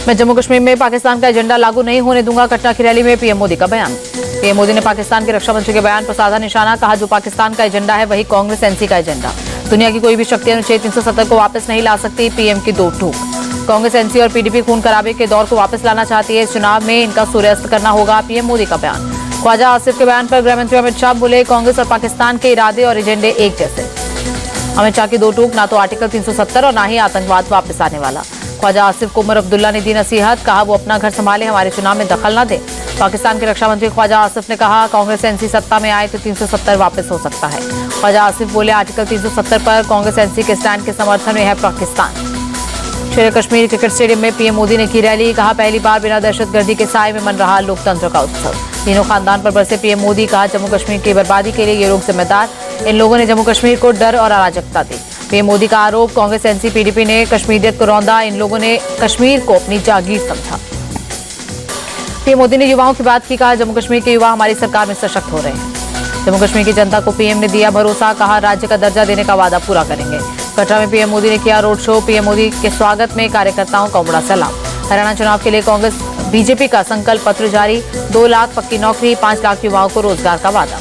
मैं जम्मू कश्मीर में पाकिस्तान का एजेंडा लागू नहीं होने दूंगा, घटना की रैली में पीएम मोदी का बयान। पीएम मोदी ने पाकिस्तान के रक्षा मंत्री के बयान पर साधा निशाना, कहा जो पाकिस्तान का एजेंडा है वही कांग्रेस एनसी का एजेंडा। दुनिया की कोई भी शक्ति अनुच्छेद 370 को वापस नहीं ला सकती, पीएम की दो टूक। कांग्रेस एनसी और पीडीपी खून खराबे के दौर को वापस लाना चाहती है, इस चुनाव में इनका सूर्यास्त करना होगा, पीएम मोदी का बयान। ख्वाजा आसिफ के बयान पर गृह मंत्री अमित शाह बोले, कांग्रेस और पाकिस्तान के इरादे और एजेंडे एक जैसे। अमित शाह की दो टूक, ना तो आर्टिकल 370 और ना ही आतंकवाद वापस आने वाला। ख्वाजा आसिफ को उमर अब्दुल्ला ने दी नसीहत, कहा वो अपना घर संभाले, हमारे चुनाव में दखल न दे। पाकिस्तान के रक्षा मंत्री ख्वाजा आसिफ ने कहा, कांग्रेस एनसी सत्ता में आए तो 370 वापस हो सकता है। ख्वाजा आसिफ बोले, आर्टिकल 370 पर कांग्रेस एनसी के स्टैंड के समर्थन में है पाकिस्तान। शेर कश्मीर क्रिकेट स्टेडियम में पीएम मोदी ने की रैली, कहा पहली बार बिना दहशतगर्दी के साए में मन रहा लोकतंत्र का उत्सव। तीनों खानदान पर बरसे पीएम मोदी, कहा जम्मू कश्मीर की बर्बादी के लिए ये लोग जिम्मेदार, इन लोगों ने जम्मू कश्मीर को डर और अराजकता दी। पीएम मोदी का आरोप, कांग्रेस एनसी पीडीपी ने कश्मीरियत को रौंदा, इन लोगों ने कश्मीर को अपनी जागीर समझा। पीएम मोदी ने युवाओं की बात की, कहा जम्मू कश्मीर के युवा हमारी सरकार में सशक्त हो रहे हैं। जम्मू कश्मीर की जनता को पीएम ने दिया भरोसा, कहा राज्य का दर्जा देने का वादा पूरा करेंगे। कटरा में पीएम मोदी ने किया रोड शो, पीएम मोदी के स्वागत में कार्यकर्ताओं का उमड़ा सलाम। हरियाणा चुनाव के लिए कांग्रेस बीजेपी का संकल्प पत्र जारी, 2 लाख पक्की नौकरी, 5 लाख युवाओं को रोजगार का वादा।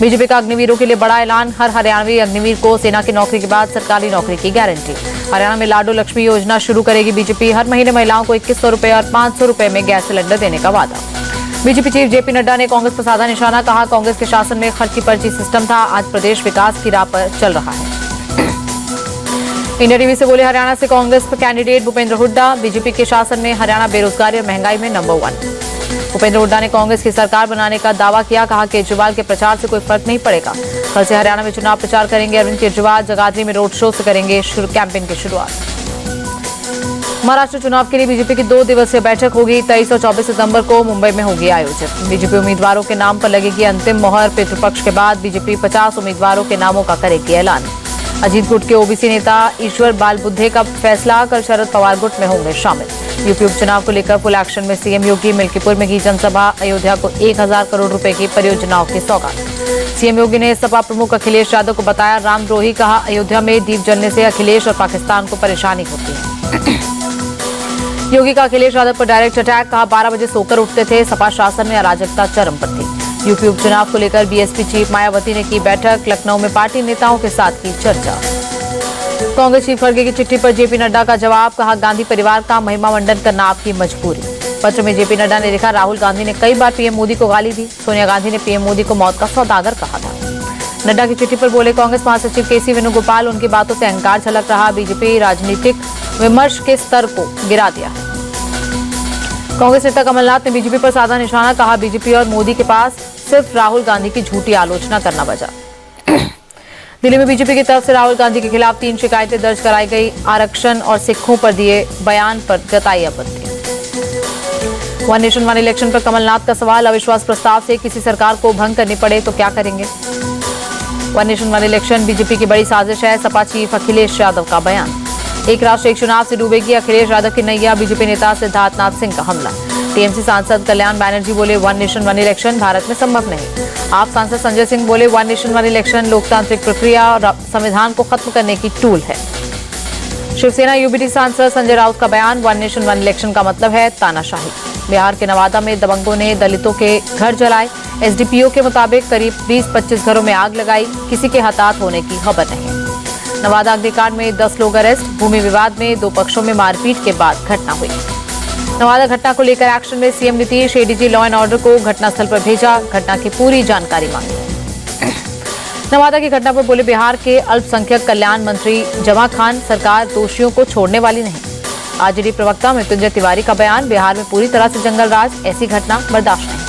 बीजेपी का अग्निवीरों के लिए बड़ा ऐलान, हर हरियाणवी अग्निवीर को सेना की नौकरी के बाद सरकारी नौकरी की गारंटी। हरियाणा में लाडो लक्ष्मी योजना शुरू करेगी बीजेपी, हर महीने महिलाओं को 2100 रुपए और 500 रुपए में गैस सिलेंडर देने का वादा। बीजेपी चीफ जेपी नड्डा ने कांग्रेस पर साधा निशाना, कहा कांग्रेस के शासन में खर्ची पर्ची सिस्टम था, आज प्रदेश विकास की राह पर चल रहा है। इंडिया टीवी से बोले, हरियाणा से कांग्रेस पर कैंडिडेट भूपेंद्र हुड्डा, बीजेपी के शासन में हरियाणा बेरोजगारी और महंगाई में नंबर 1। भूपेंद्र हुड्डा ने कांग्रेस की सरकार बनाने का दावा किया, कहा केजरीवाल के प्रचार से कोई फर्क नहीं पड़ेगा। कल से हरियाणा में चुनाव प्रचार करेंगे अरविंद केजरीवाल, जगाधरी में रोड शो से करेंगे कैंपेन की शुरुआत। महाराष्ट्र चुनाव के लिए बीजेपी की 2 दिवसीय बैठक होगी, 23 और 24 सितंबर को मुंबई में होगी आयोजित। बीजेपी उम्मीदवारों के नाम पर लगेगी अंतिम मोहर, पितृपक्ष के बाद बीजेपी 50 उम्मीदवारों के नामों का करेगी ऐलान। अजीत गुट के ओबीसी नेता ईश्वर बाल बुद्धे का फैसला, कल शरद पवार गुट में होंगे शामिल। यूपी उपचुनाव को लेकर फुल एक्शन में सीएम योगी, मिल्कीपुर में की जनसभा, अयोध्या को 1000 करोड़ रुपए की परियोजनाओं की सौगात। सीएम योगी ने सपा प्रमुख अखिलेश यादव को बताया रामद्रोही, कहा अयोध्या में दीप जलने से अखिलेश और पाकिस्तान को परेशानी होती है। योगी का अखिलेश यादव पर डायरेक्ट अटैक, कहा 12 बजे सोकर उठते थे, सपा शासन में अराजकता चरम पर थी। यूपी उपचुनाव को लेकर बीएसपी चीफ मायावती ने की बैठक, लखनऊ में पार्टी नेताओं के साथ की चर्चा। कांग्रेस चीफ खड़गे की चिट्ठी पर जेपी नड्डा का जवाब, कहा गांधी परिवार का महिमा मंडन करना आपकी मजबूरी। पत्र में जेपी नड्डा ने लिखा, राहुल गांधी ने कई बार पीएम मोदी को गाली दी, सोनिया गांधी ने पीएम मोदी को मौत का सौदागर कहा था। नड्डा की चिट्ठी पर बोले कांग्रेस महासचिव केसी वेणुगोपाल, उनकी बातों से अहंकार झलक रहा, बीजेपी राजनीतिक विमर्श के स्तर को गिरा दिया। कांग्रेस नेता कमलनाथ ने बीजेपी पर साधा निशाना, कहा बीजेपी और मोदी के पास सिर्फ राहुल गांधी की झूठी आलोचना करना बचा। दिल्ली में बीजेपी की तरफ से राहुल गांधी के खिलाफ 3 शिकायतें दर्ज कराई गई, आरक्षण और सिखों पर दिए बयान पर जताई आपत्ति। वन नेशन वन इलेक्शन पर कमलनाथ का सवाल, अविश्वास प्रस्ताव से किसी सरकार को भंग करनी पड़े तो क्या करेंगे। One nation one election BJP की बड़ी साजिश है, सपा चीफ अखिलेश यादव का बयान। एक राष्ट्र एक चुनाव से डूबेगी अखिलेश यादव की नैया, बीजेपी नेता सिद्धार्थनाथ सिंह का हमला। टीएमसी सांसद कल्याण बैनर्जी बोले, one nation one election Bharat में संभव नहीं। आप सांसद संजय सिंह बोले, वन नेशन वन इलेक्शन लोकतांत्रिक प्रक्रिया और संविधान को खत्म करने की टूल है। शिवसेना यूबीटी सांसद संजय राउत का बयान, वन नेशन वन इलेक्शन का मतलब है तानाशाही। बिहार के नवादा में दबंगों ने दलितों के घर जलाए, एसडीपीओ के मुताबिक करीब 20-25 घरों में आग लगाई, किसी के हताहत होने की खबर नहीं। नवादा अग्निकांड में 10 लोग अरेस्ट, भूमि विवाद में 2 पक्षों में मारपीट के बाद घटना हुई। नवादा घटना को लेकर एक्शन में CM Nitish, ADG law and order को घटनास्थल पर भेजा, घटना की पूरी जानकारी मांगी। नवादा की घटना पर बोले बिहार के अल्पसंख्यक कल्याण मंत्री जमा खान, सरकार दोषियों को छोड़ने वाली नहीं। आरजेडी प्रवक्ता मृत्युंजय तिवारी का बयान, बिहार में पूरी तरह से जंगल राज, ऐसी घटना बर्दाश्त नहीं।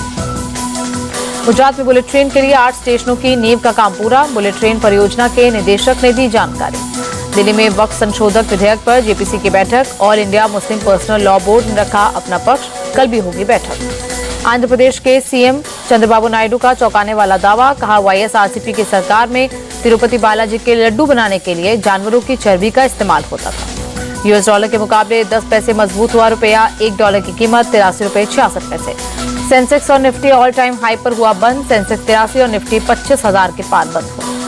गुजरात में बुलेट ट्रेन के लिए 8 स्टेशनों की नींव का काम पूरा, बुलेट ट्रेन परियोजना के निदेशक ने दी जानकारी। दिल्ली में वक्फ संशोधक विधेयक पर जेपीसी की बैठक, all India Muslim personal law board ने रखा अपना पक्ष, कल भी होगी बैठक। आंध्र प्रदेश के सीएम चंद्रबाबू नायडू का चौंकाने वाला दावा, कहा वाईएसआरसीपी की सरकार में तिरुपति बालाजी के लड्डू बनाने के लिए जानवरों की चर्बी का इस्तेमाल होता था। यूएस डॉलर के मुकाबले 10 पैसे मजबूत हुआ रुपया, $1 की कीमत 83 रुपये 66 पैसे। सेंसेक्स और निफ्टी ऑल टाइम हाई पर हुआ बंद, सेंसेक्स 83 और निफ्टी 25,000 के पार बंद हुआ।